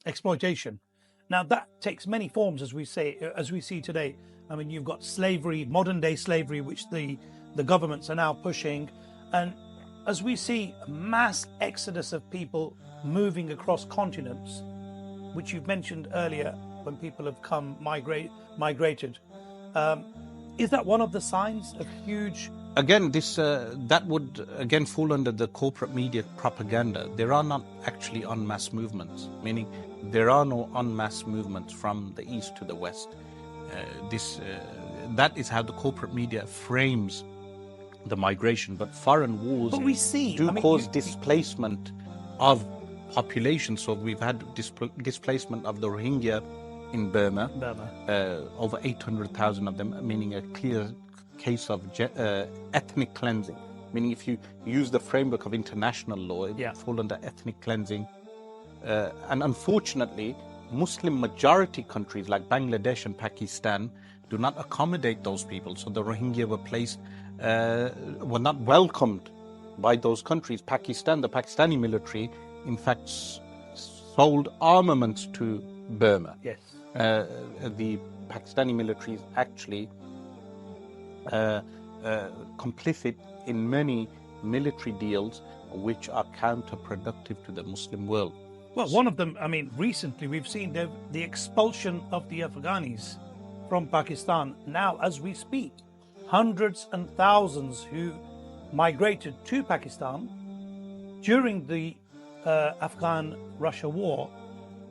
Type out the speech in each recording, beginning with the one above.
exploitation. Now that takes many forms, as we see today. I mean, you've got slavery, modern day slavery, which the governments are now pushing, and as we see mass exodus of people moving across continents, which you've mentioned earlier, when people have migrated. Is that one of the signs of huge? Again, that would again fall under the corporate media propaganda. There are not actually en masse movements, meaning there are no en masse movements from the east to the west. That is how the corporate media frames the migration. But foreign wars cause displacement of population. So we've had displacement of the Rohingya in Burma. Over 800,000 of them, meaning a clear case of ethnic cleansing. Meaning if you use the framework of international law, it falls under ethnic cleansing. And unfortunately, Muslim majority countries like Bangladesh and Pakistan do not accommodate those people. So the Rohingya were not welcomed by those countries. The Pakistani military, in fact, sold armaments to Burma. Yes. The Pakistani military is actually complicit in many military deals which are counterproductive to the Muslim world. Well, one of them, I mean, recently we've seen the expulsion of the Afghanis from Pakistan. Now, as we speak, hundreds and thousands who migrated to Pakistan during the Afghan-Russia war,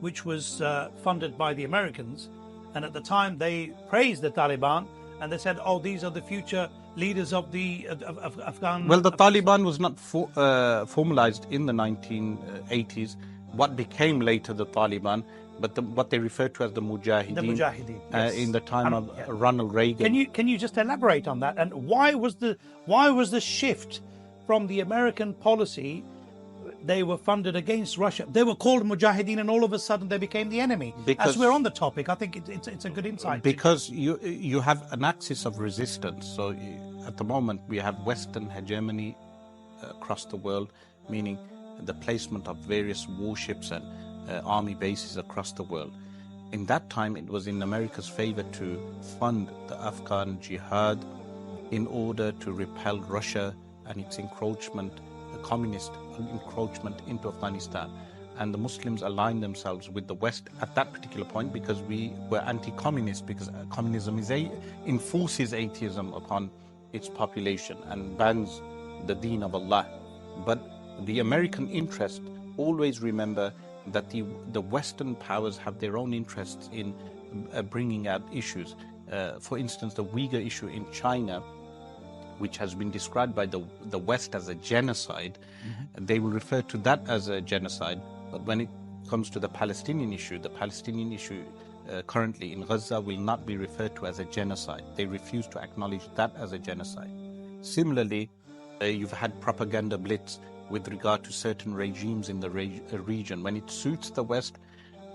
which was funded by the Americans. And at the time, they praised the Taliban, and they said, "Oh, these are the future leaders of the Afghan." Well, the Taliban was not formalized in the 1980s. What became later the Taliban, but what they refer to as the Mujahideen. The Mujahideen, yes. In the time of Ronald Reagan. Can you just elaborate on that? And why was the shift from the American policy? They were funded against Russia. They were called Mujahideen, and all of a sudden they became the enemy. As we're on the topic, I think it's a good insight. Because you have an axis of resistance. So at the moment we have Western hegemony across the world, meaning the placement of various warships and army bases across the world. In that time, it was in America's favor to fund the Afghan jihad in order to repel Russia and its encroachment, the communist encroachment into Afghanistan. And the Muslims aligned themselves with the West at that particular point because we were anti-communist, because communism enforces atheism upon its population and bans the deen of Allah. But the American interest, always remember that the Western powers have their own interests in bringing out issues. For instance, the Uyghur issue in China, which has been described by the West as a genocide, they will refer to that as a genocide. But when it comes to the Palestinian issue currently in Gaza will not be referred to as a genocide. They refuse to acknowledge that as a genocide. Similarly, you've had propaganda blitz with regard to certain regimes in the region. When it suits the West,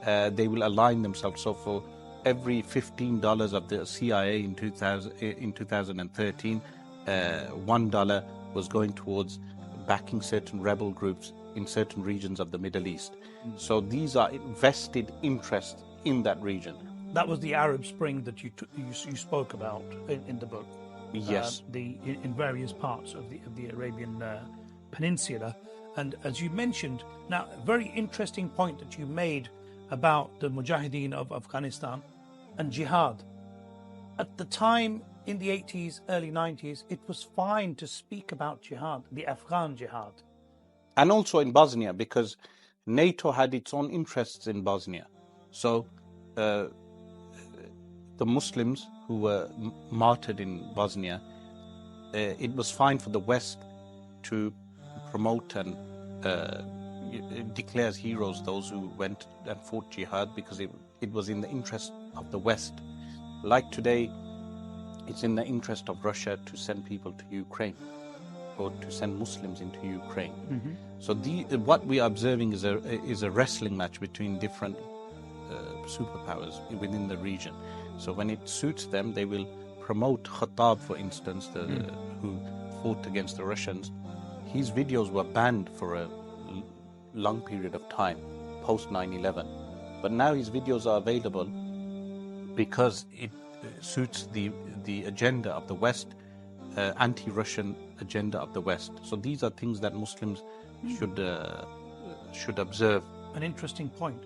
they will align themselves. So for every $15 of the CIA in 2013, $1 was going towards backing certain rebel groups in certain regions of the Middle East. So these are vested interests in that region. That was the Arab Spring that you spoke about in the book. Yes. In various parts of the Arabian Peninsula. And as you mentioned, now a very interesting point that you made about the Mujahideen of Afghanistan and jihad. At the time in the 80s, early 90s, it was fine to speak about jihad, the Afghan jihad. And also in Bosnia, because NATO had its own interests in Bosnia. So the Muslims who were martyred in Bosnia, it was fine for the West to promote and declare as heroes those who went and fought jihad, because it was in the interest of the West. Like today, it's in the interest of Russia to send people to Ukraine or to send Muslims into Ukraine. So what we are observing is a wrestling match between different superpowers within the region. So when it suits them, they will promote Khattab, for instance, who fought against the Russians. His videos were banned for a long period of time, post 9/11. But now his videos are available because it suits the agenda of the West, anti-Russian agenda of the West. So these are things that Muslims should observe. An interesting point.